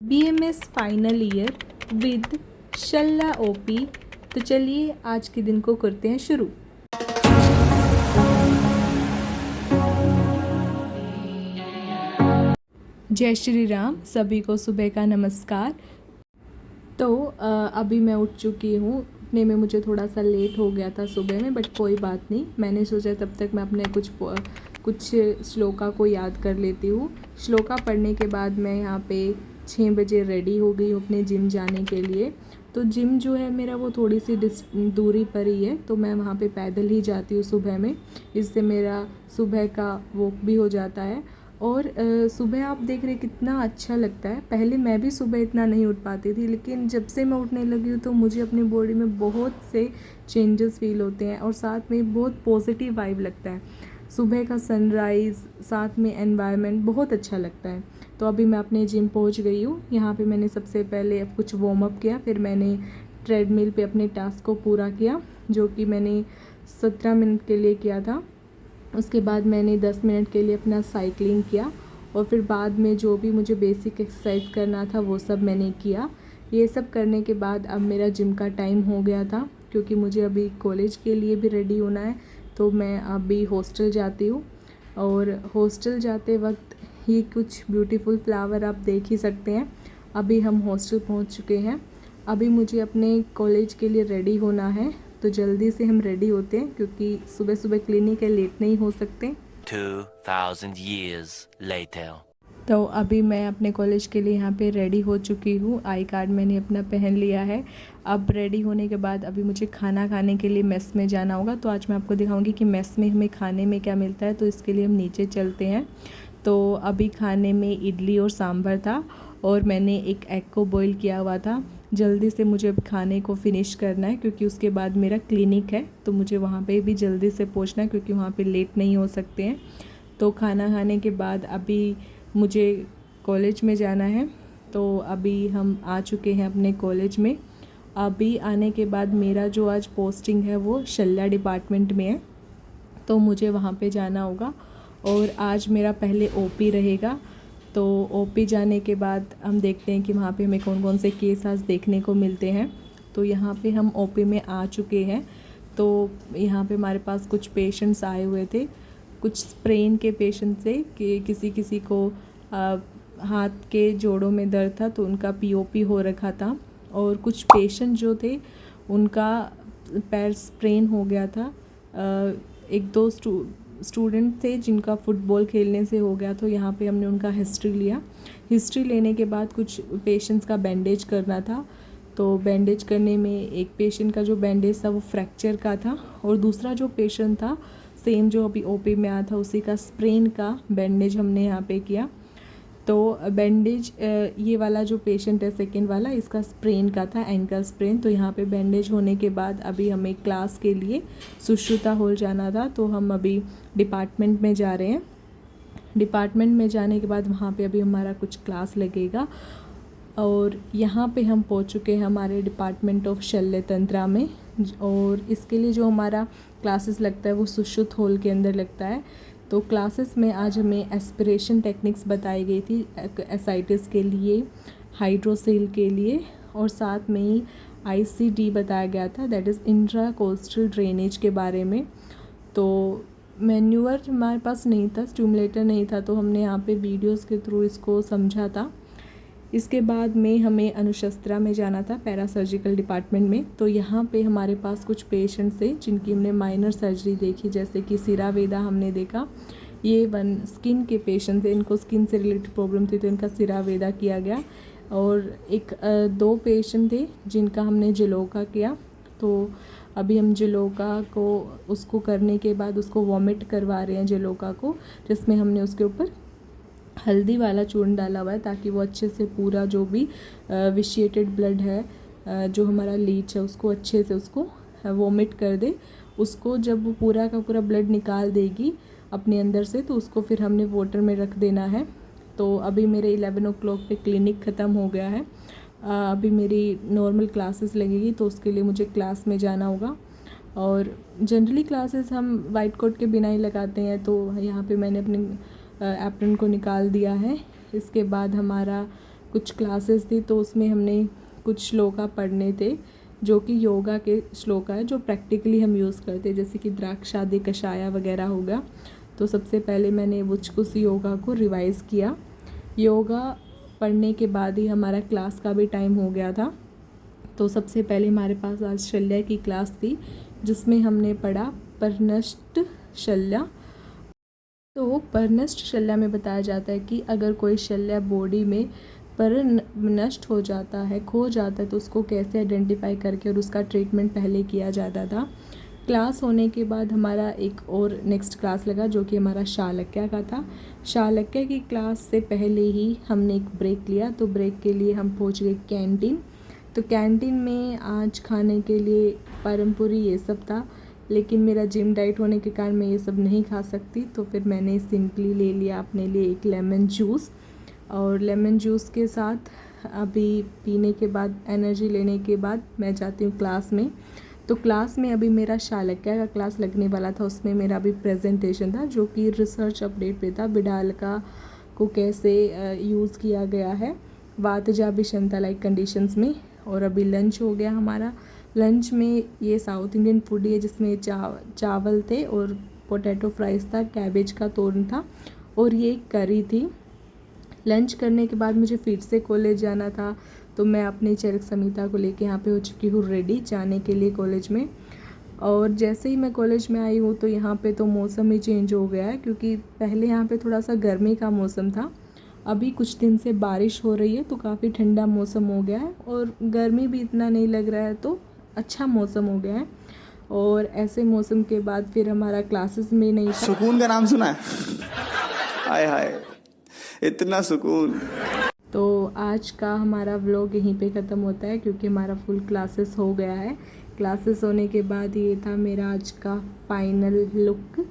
BMS final year with शल्ला ओपी। तो चलिए आज के दिन को करते हैं शुरू। जय श्री राम, सभी को सुबह का नमस्कार। तो अभी मैं उठ चुकी हूँ। उठने में मुझे थोड़ा सा लेट हो गया था सुबह में, बट कोई बात नहीं। मैंने सोचा तब तक मैं अपने कुछ श्लोका को याद कर लेती हूँ। श्लोका पढ़ने के बाद मैं यहाँ पे 6 बजे रेडी हो गई हूँ अपने जिम जाने के लिए। तो जिम जो है मेरा वो थोड़ी सी दूरी पर ही है, तो मैं वहाँ पे पैदल ही जाती हूँ सुबह में। इससे मेरा सुबह का वॉक भी हो जाता है। और सुबह आप देख रहे कितना अच्छा लगता है। पहले मैं भी सुबह इतना नहीं उठ पाती थी, लेकिन जब से मैं उठने लगी हूँ तो मुझे अपनी बॉडी में बहुत से चेंजेस फील होते हैं और साथ में बहुत पॉजिटिव वाइब लगता है। सुबह का सनराइज़, साथ में एनवायरनमेंट बहुत अच्छा लगता है। तो अभी मैं अपने जिम पहुँच गई हूँ। यहाँ पे मैंने सबसे पहले अब कुछ वार्म अप किया, फिर मैंने ट्रेडमिल पे अपने टास्क को पूरा किया, जो कि मैंने 17 मिनट के लिए किया था। उसके बाद मैंने 10 मिनट के लिए अपना साइकिलिंग किया और फिर बाद में जो भी मुझे बेसिक एक्सरसाइज करना था वो सब मैंने किया। ये सब करने के बाद अब मेरा जिम का टाइम हो गया था, क्योंकि मुझे अभी कॉलेज के लिए भी रेडी होना है। तो मैं अभी हॉस्टल जाती हूँ और हॉस्टल जाते वक्त ही कुछ ब्यूटीफुल फ्लावर आप देख ही सकते हैं। अभी हम हॉस्टल पहुँच चुके हैं। अभी मुझे अपने कॉलेज के लिए रेडी होना है, तो जल्दी से हम रेडी होते हैं क्योंकि सुबह सुबह क्लिनिक है, लेट नहीं हो सकते। 2000 years later. तो अभी मैं अपने कॉलेज के लिए यहाँ पे रेडी हो चुकी हूँ। आई कार्ड मैंने अपना पहन लिया है। अब रेडी होने के बाद अभी मुझे खाना खाने के लिए मेस में जाना होगा। तो आज मैं आपको दिखाऊंगी कि मेस में हमें खाने में क्या मिलता है। तो इसके लिए हम नीचे चलते हैं। तो अभी खाने में इडली और सांभर था और मैंने एक एग को बॉईल किया हुआ था। जल्दी से मुझे अब खाने को फिनिश करना है, क्योंकि उसके बाद मेरा क्लिनिक है, तो मुझे वहाँ पे भी जल्दी से पहुँचना है, क्योंकि वहाँ पे लेट नहीं हो सकते हैं। तो खाना खाने के बाद अभी मुझे कॉलेज में जाना है। तो अभी हम आ चुके हैं अपने कॉलेज में। अभी आने के बाद मेरा जो आज पोस्टिंग है वो शल्ला डिपार्टमेंट में है, तो मुझे वहाँ पे जाना होगा। और आज मेरा पहले ओपी रहेगा। तो ओपी जाने के बाद हम देखते हैं कि वहाँ पे हमें कौन कौन से केस आज देखने को मिलते हैं। तो यहाँ पे हम ओपी में आ चुके हैं। तो यहाँ पे हमारे पास कुछ पेशेंट्स आए हुए थे। कुछ स्प्रेन के पेशेंट थे कि किसी को हाथ के जोड़ों में दर्द था, तो उनका पीओपी हो रखा था। और कुछ पेशेंट जो थे उनका पैर स्प्रेन हो गया था। एक दो स्टूडेंट थे जिनका फुटबॉल खेलने से हो गया। तो यहाँ पे हमने उनका हिस्ट्री लिया। हिस्ट्री लेने के बाद कुछ पेशेंट्स का बैंडेज करना था। तो बैंडेज करने में एक पेशेंट का जो बैंडेज था वो फ्रैक्चर का था, और दूसरा जो पेशेंट था सेम जो अभी ओपी में आया था उसी का स्प्रेन का बैंडेज हमने यहाँ पे किया। तो बैंडेज ये वाला जो पेशेंट है सेकेंड वाला, इसका स्प्रेन का था, एंकल स्प्रेन। तो यहाँ पे बैंडेज होने के बाद अभी हमें क्लास के लिए सुश्रुता हॉल जाना था। तो हम अभी डिपार्टमेंट में जा रहे हैं। डिपार्टमेंट में जाने के बाद वहाँ पे अभी हमारा कुछ क्लास लगेगा। और यहाँ पे हम पहुँच चुके हैं हमारे डिपार्टमेंट ऑफ शल्य तंत्रा में। और इसके लिए जो हमारा क्लासेस लगता है वो सुश्रुत हॉल के अंदर लगता है। तो क्लासेस में आज हमें एस्पिरेशन टेक्निक्स बताई गई थी, एसाइटिस के लिए, हाइड्रोसिल के लिए, और साथ में ही ICD बताया गया था, दैट इज़ इंट्राकोस्टल ड्रेनेज के बारे में। तो मैन्यूअर हमारे पास नहीं था, स्टिमुलेटर नहीं था, तो हमने यहाँ पे वीडियोस के थ्रू इसको समझा था। इसके बाद में हमें अनुशस्त्रा में जाना था, पैरासर्जिकल डिपार्टमेंट में। तो यहाँ पे हमारे पास कुछ पेशेंट्स थे जिनकी हमने माइनर सर्जरी देखी, जैसे कि सिरावेदा हमने देखा। ये स्किन के पेशेंट थे, इनको स्किन से रिलेटेड प्रॉब्लम थी, तो इनका सिरावेदा किया गया। और दो पेशेंट थे जिनका हमने जलोका किया। तो अभी हम जलोका को उसको करने के बाद उसको वॉमिट करवा रहे हैं जलोका को, जिसमें हमने उसके ऊपर हल्दी वाला चूर्ण डाला हुआ है, ताकि वो अच्छे से पूरा जो भी विशिएटेड ब्लड है, जो हमारा लीच है, उसको अच्छे से उसको वॉमिट कर दे। उसको जब वो पूरा का पूरा ब्लड निकाल देगी अपने अंदर से, तो उसको फिर हमने वाटर में रख देना है। तो अभी मेरे 11 o'clock पे क्लिनिक ख़त्म हो गया है। अभी मेरी नॉर्मल क्लासेस लगेगी, तो उसके लिए मुझे क्लास में जाना होगा। और जनरली क्लासेस हम वाइट कोट के बिना ही लगाते हैं। तो यहाँ पे मैंने अपने एप्रन को निकाल दिया है। इसके बाद हमारा कुछ क्लासेस थी, तो उसमें हमने कुछ श्लोका पढ़ने थे जो कि योगा के श्लोका है, जो प्रैक्टिकली हम यूज़ करते हैं, जैसे कि द्राक्षादि कषाया वगैरह हो गया। तो सबसे पहले मैंने उस योगा को रिवाइज़ किया। योगा पढ़ने के बाद ही हमारा क्लास का भी टाइम हो गया था। तो सबसे पहले हमारे पास आज शल्य की क्लास थी, जिसमें हमने पढ़ा पर्नष्ट शल्य। तो पर्नष्ट शल्य में बताया जाता है कि अगर कोई शल्य बॉडी में पर नष्ट हो जाता है, खो जाता है, तो उसको कैसे आइडेंटिफाई करके और उसका ट्रीटमेंट पहले किया जाता था। क्लास होने के बाद हमारा एक और नेक्स्ट क्लास लगा, जो कि हमारा शालक्य का था। शालक्य की क्लास से पहले ही हमने एक ब्रेक लिया, तो ब्रेक के लिए हम पहुंच गए कैंटीन। तो कैंटीन में आज खाने के लिए परम पूरी ये सब था, लेकिन मेरा जिम डाइट होने के कारण मैं ये सब नहीं खा सकती, तो फिर मैंने सिंपली ले लिया अपने लिए एक लेमन जूस। और लेमन जूस के साथ अभी पीने के बाद, एनर्जी लेने के बाद मैं जाती हूँ क्लास में। तो क्लास में अभी मेरा शालक्य का क्लास लगने वाला था, उसमें मेरा अभी प्रेजेंटेशन था, जो कि रिसर्च अपडेट पे था, बिडालका को कैसे यूज़ किया गया है वातजाभिषंता लाइक कंडीशंस में। और अभी लंच हो गया हमारा। लंच में ये साउथ इंडियन फूड है, जिसमें चावल थे और पोटैटो फ्राइज़ था, कैबेज का तोरन था और ये करी थी। लंच करने के बाद मुझे फिर से कॉलेज जाना था, तो मैं अपनी चरक समिता को लेके यहाँ पे हो चुकी हूँ रेडी जाने के लिए कॉलेज में। और जैसे ही मैं कॉलेज में आई हूँ, तो यहाँ पे तो मौसम ही चेंज हो गया है, क्योंकि पहले यहाँ पे थोड़ा सा गर्मी का मौसम था, अभी कुछ दिन से बारिश हो रही है, तो काफ़ी ठंडा मौसम हो गया है और गर्मी भी इतना नहीं लग रहा है, तो अच्छा मौसम हो गया है। और ऐसे मौसम के बाद फिर हमारा क्लासेस में नहीं था। सुकून का नाम सुना है? हाय हाय, इतना सुकून। तो आज का हमारा व्लॉग यहीं पे ख़त्म होता है, क्योंकि हमारा फुल क्लासेस हो गया है। क्लासेस होने के बाद ये था मेरा आज का फाइनल लुक।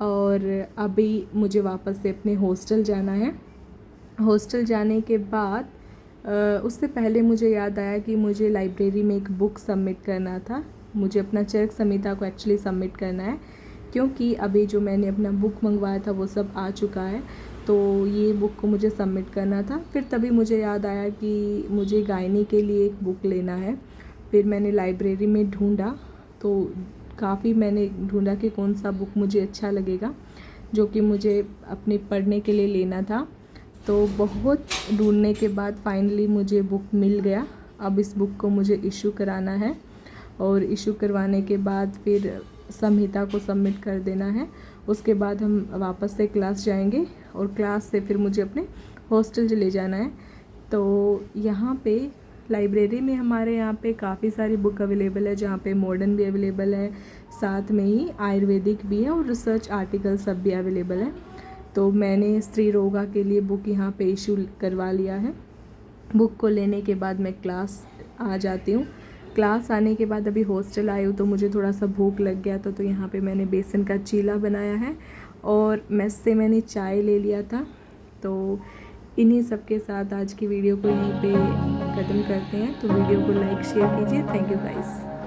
और अभी मुझे वापस से अपने हॉस्टल जाना है। हॉस्टल जाने के बाद उससे पहले मुझे याद आया कि मुझे लाइब्रेरी में एक बुक सबमिट करना था। मुझे अपना चरक संहिता को एक्चुअली सबमिट करना है, क्योंकि अभी जो मैंने अपना बुक मंगवाया था वो सब आ चुका है, तो ये बुक को मुझे सबमिट करना था। फिर तभी मुझे याद आया कि मुझे गायनी के लिए एक बुक लेना है। फिर मैंने लाइब्रेरी में ढूंढा, तो काफ़ी मैंने ढूंढा कि कौन सा बुक मुझे अच्छा लगेगा, जो कि मुझे अपने पढ़ने के लिए लेना था। तो बहुत ढूंढने के बाद फाइनली मुझे बुक मिल गया। अब इस बुक को मुझे इशू कराना है, और इशू करवाने के बाद फिर संहिता को सबमिट कर देना है। उसके बाद हम वापस से क्लास जाएंगे, और क्लास से फिर मुझे अपने हॉस्टल ले जाना है। तो यहाँ पे लाइब्रेरी में हमारे यहाँ पे काफ़ी सारी बुक अवेलेबल है, जहाँ पे मॉडर्न भी अवेलेबल है, साथ में ही आयुर्वेदिक भी है और रिसर्च आर्टिकल सब भी अवेलेबल है। तो मैंने स्त्री रोगा के लिए बुक यहाँ पे इशू करवा लिया है। बुक को लेने के बाद मैं क्लास आ जाती हूँ। क्लास आने के बाद अभी हॉस्टल आई हूँ, तो मुझे थोड़ा सा भूख लग गया था, तो यहाँ पे मैंने बेसन का चीला बनाया है और मेस से मैंने चाय ले लिया था। तो इन्हीं सब के साथ आज की वीडियो को यहीं पे ख़त्म करते हैं। तो वीडियो को लाइक शेयर कीजिए। Thank you guys.